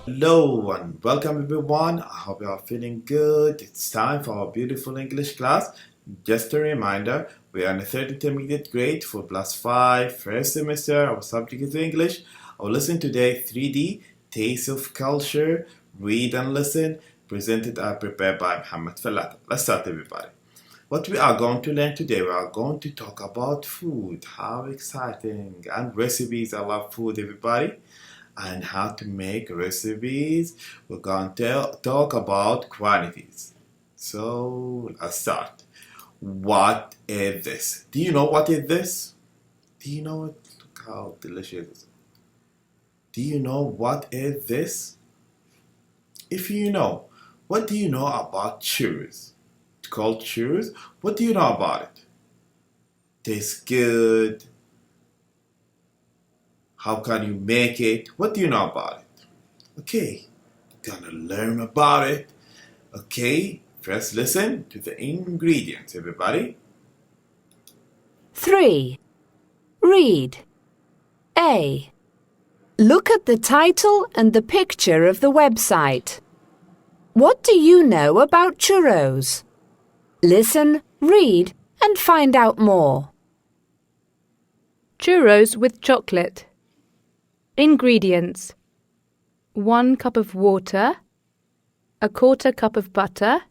Hello and welcome everyone. I hope you are feeling good. It's time for our beautiful English class. Just a reminder, we are in the third intermediate grade for +5 first semester. Our subject is English. Our lesson today, 3D, Taste of Culture, Read and Listen, presented and prepared by Muhammad Falata. Let's start everybody. What we are going to learn today, we are going to talk about food. How exciting. And recipes. I love food everybody. And how to make recipes. We're going to talk about quantities. So let's start. What is this? Do you know what is this? Do you know it? Look how delicious it is. Do you know what is this? If you know, what do you know about churros? It's called churros. What do you know about it? Tastes good. How can you make it? What do you know about it? Okay, we're gonna learn about it. Okay, first listen to the ingredients, everybody. 3. Read. A. Look at the title and the picture of the website. What do you know about churros? Listen, read, and find out more. Churros with chocolate. Ingredients: 1 cup of water, 1/4 cup of butter,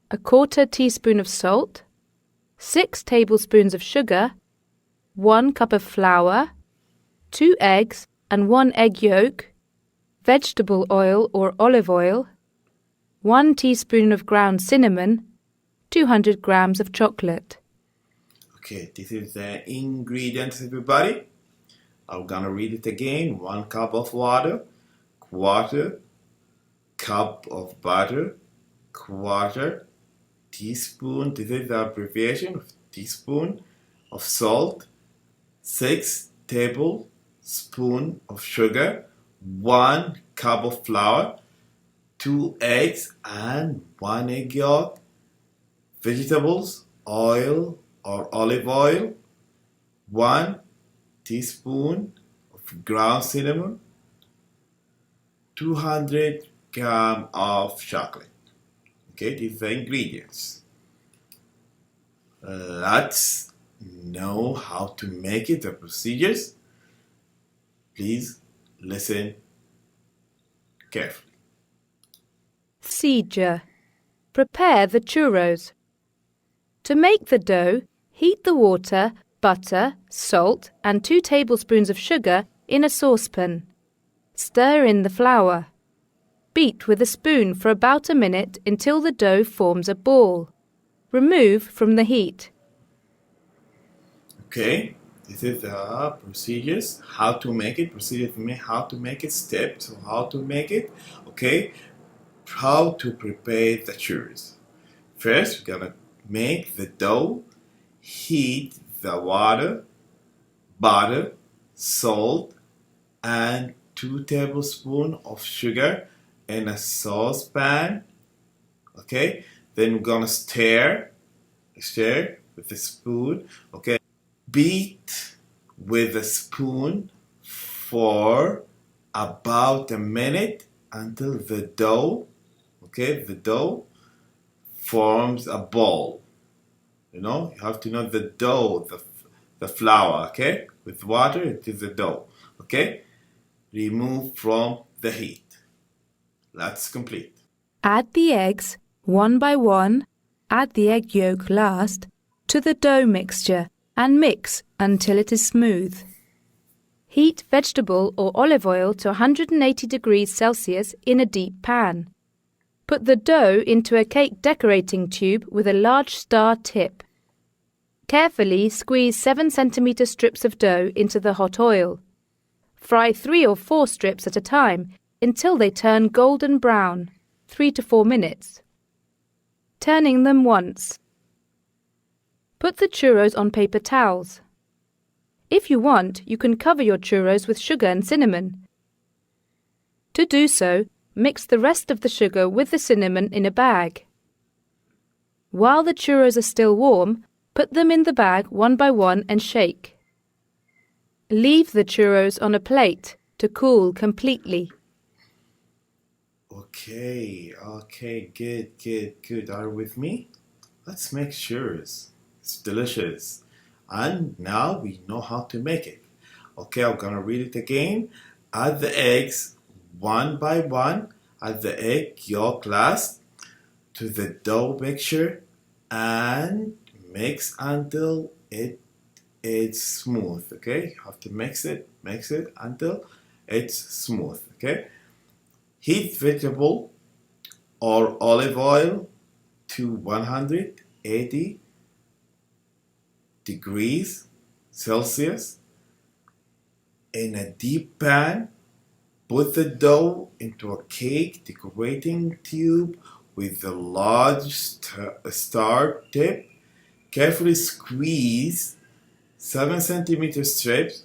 1/4 teaspoon of salt, 6 tablespoons of sugar, 1 cup of flour, 2 eggs and 1 egg yolk, vegetable oil or olive oil, 1 teaspoon of ground cinnamon, 200 grams of chocolate. Okay, this is the ingredients, everybody. I'm gonna read it again. 1 cup of water, 1/4 cup of butter, 1/4 teaspoon, this is the abbreviation of teaspoon of salt, 6 tablespoons of sugar, 1 cup of flour, 2 eggs and 1 egg yolk, vegetables, oil or olive oil, 1 teaspoon of ground cinnamon, 200 grams of chocolate. Okay, these are the ingredients. Let's know how to make it, the procedures. Please listen carefully. Procedure: prepare the churros. To make the dough, heat the water, butter, salt and 2 tablespoons of sugar in a saucepan. Stir in the flour. Beat with a spoon for about a minute until the dough forms a ball. Remove from the heat. Okay, this is the procedures, how to make it, procedure to make, how to make it, steps, so how to make it. Okay, how to prepare the churros. First, we're gonna make the dough, heat the water, butter, salt, and 2 tablespoons of sugar in a saucepan. Okay, then we're gonna stir with a spoon. Okay, beat with a spoon for about a minute until the dough, the dough forms a ball. You know, you have to know the dough, the flour, okay? With water, it is the dough, okay? Remove from the heat. Let's complete. Add the eggs, 1 by 1, add the egg yolk last, to the dough mixture and mix until it is smooth. Heat vegetable or olive oil to 180 degrees Celsius in a deep pan. Put the dough into a cake decorating tube with a large star tip. Carefully squeeze 7 centimeter strips of dough into the hot oil. Fry 3 or 4 strips at a time until they turn golden brown, 3 to 4 minutes. Turning them once. Put the churros on paper towels. If you want, you can cover your churros with sugar and cinnamon. To do so, mix the rest of the sugar with the cinnamon in a bag. While the churros are still warm, put them in the bag 1 by 1 and shake. Leave the churros on a plate to cool completely. Okay, good. Are you with me? Let's make churros. It's delicious. And now we know how to make it. Okay, I'm gonna read it again. Add the eggs one by one. Add the egg yolk last to the dough mixture and mix until it's smooth. Okay, you have to mix it until it's smooth. Okay, heat vegetable or olive oil to 180 degrees Celsius in a deep pan. Put the dough into a cake decorating tube with a large star tip. Carefully squeeze 7 centimeter strips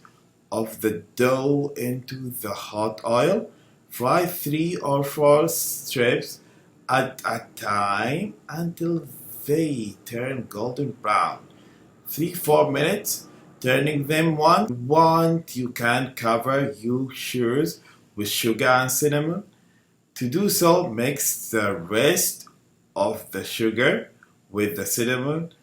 of the dough into the hot oil. Fry 3 or 4 strips at a time until they turn golden brown. 3-4 minutes, turning them once. You can cover your churros with sugar and cinnamon. To do so, mix the rest of the sugar with the cinnamon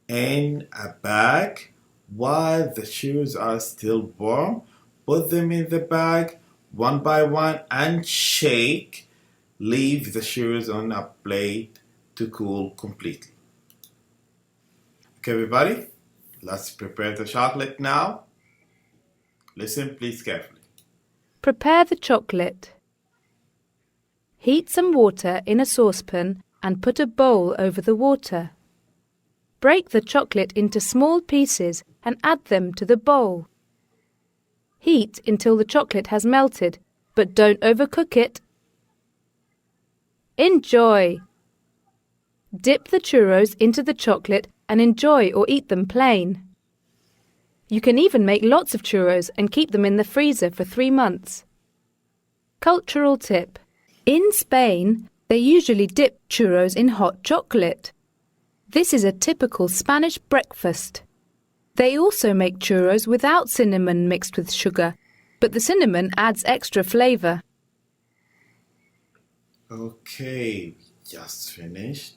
in a bag. While the churros are still warm, put them in the bag one by one and shake. Leave the churros on a plate to cool completely. Okay, everybody, let's prepare the chocolate now. Listen, please, carefully. Prepare the chocolate. Heat some water in a saucepan and put a bowl over the water. Break the chocolate into small pieces and add them to the bowl. Heat until the chocolate has melted, but don't overcook it. Enjoy! Dip the churros into the chocolate and enjoy or eat them plain. You can even make lots of churros and keep them in the freezer for 3 months. Cultural tip. In Spain, they usually dip churros in hot chocolate. This is a typical Spanish breakfast. They also make churros without cinnamon mixed with sugar, but the cinnamon adds extra flavor. Okay, we just finished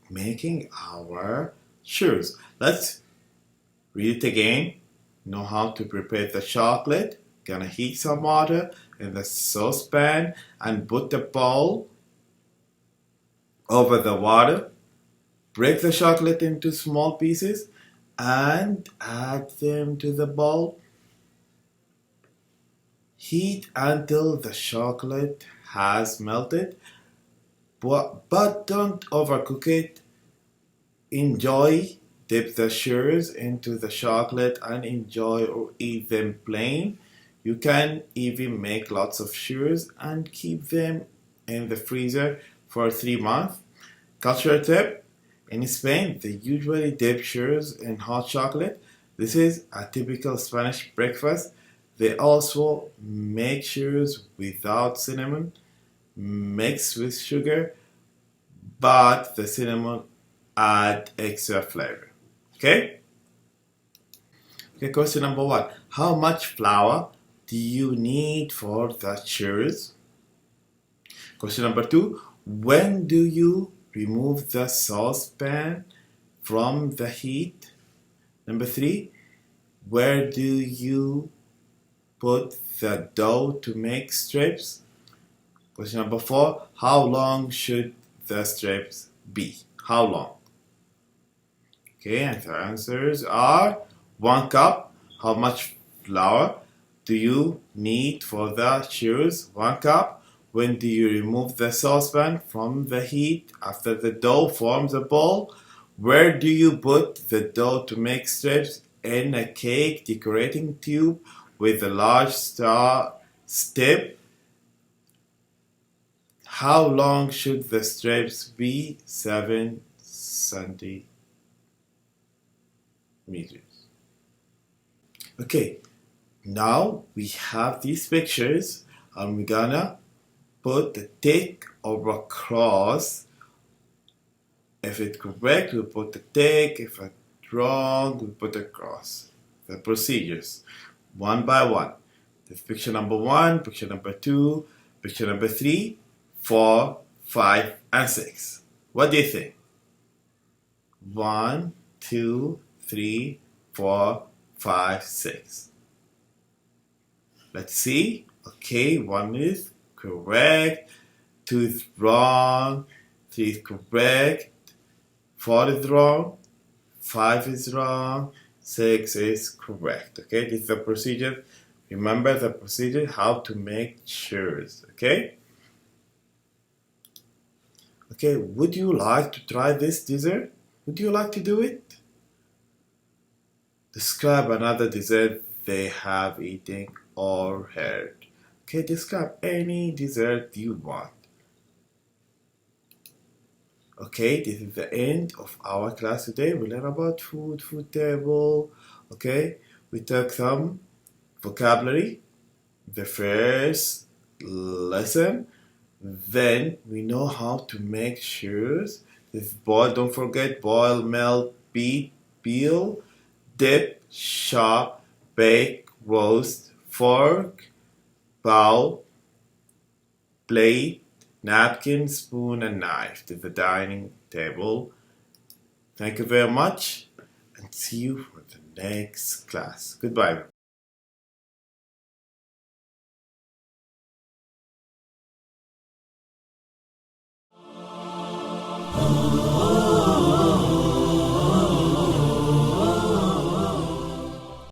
making our churros. Let's read it again. Know how to prepare the chocolate. Gonna heat some water in the saucepan and put the bowl over the water. Break the chocolate into small pieces and add them to the bowl. Heat until the chocolate has melted, but don't overcook it. Enjoy. Dip the churros into the chocolate and enjoy or eat them plain. You can even make lots of churros and keep them in the freezer for 3 months. Cultural tip. In Spain, they usually dip churros in hot chocolate. This is a typical Spanish breakfast. They also make churros without cinnamon, mixed with sugar, but the cinnamon add extra flavor. Okay? Okay, question number 1. How much flour do you need for the churros? Question number 2. When do you remove the saucepan from the heat? Number 3. Where do you put the dough to make strips? Question number 4. How long should the strips be? How long? Okay, and the answers are 1 cup. How much flour do you need for the churros? 1 cup. When do you remove the saucepan from the heat after the dough forms a ball? Where do you put the dough to make strips? In a cake decorating tube with a large star tip. How long should the strips be? 7 centimeters. Okay, now we have these pictures and we're gonna put the tick or a cross. If it's correct, we put the tick. If it's wrong, we put a cross. The procedures. one by one. This picture number 1, picture number 2, picture number 3, 4, 5, and 6. What do you think? 1, 2, 3, 4, 5, 6. Let's see. Okay, 1 is correct, 2 is wrong, 3 is correct, 4 is wrong, 5 is wrong, 6 is correct. Okay, this is the procedure. Remember the procedure, how to make chairs. Okay? Okay, would you like to try this dessert? Would you like to do it? Describe another dessert they have eaten or heard. Okay, describe any dessert you want. Okay, this is the end of our class today. We learn about food table. Okay, we took some vocabulary, the first lesson. Then we know how to make shears. This boil, don't forget, boil, melt, beat, peel, dip, chop, bake, roast, fork, bowl, plate, napkin, spoon, and knife. This is the dining table. Thank you very much, and see you for the next class. Goodbye.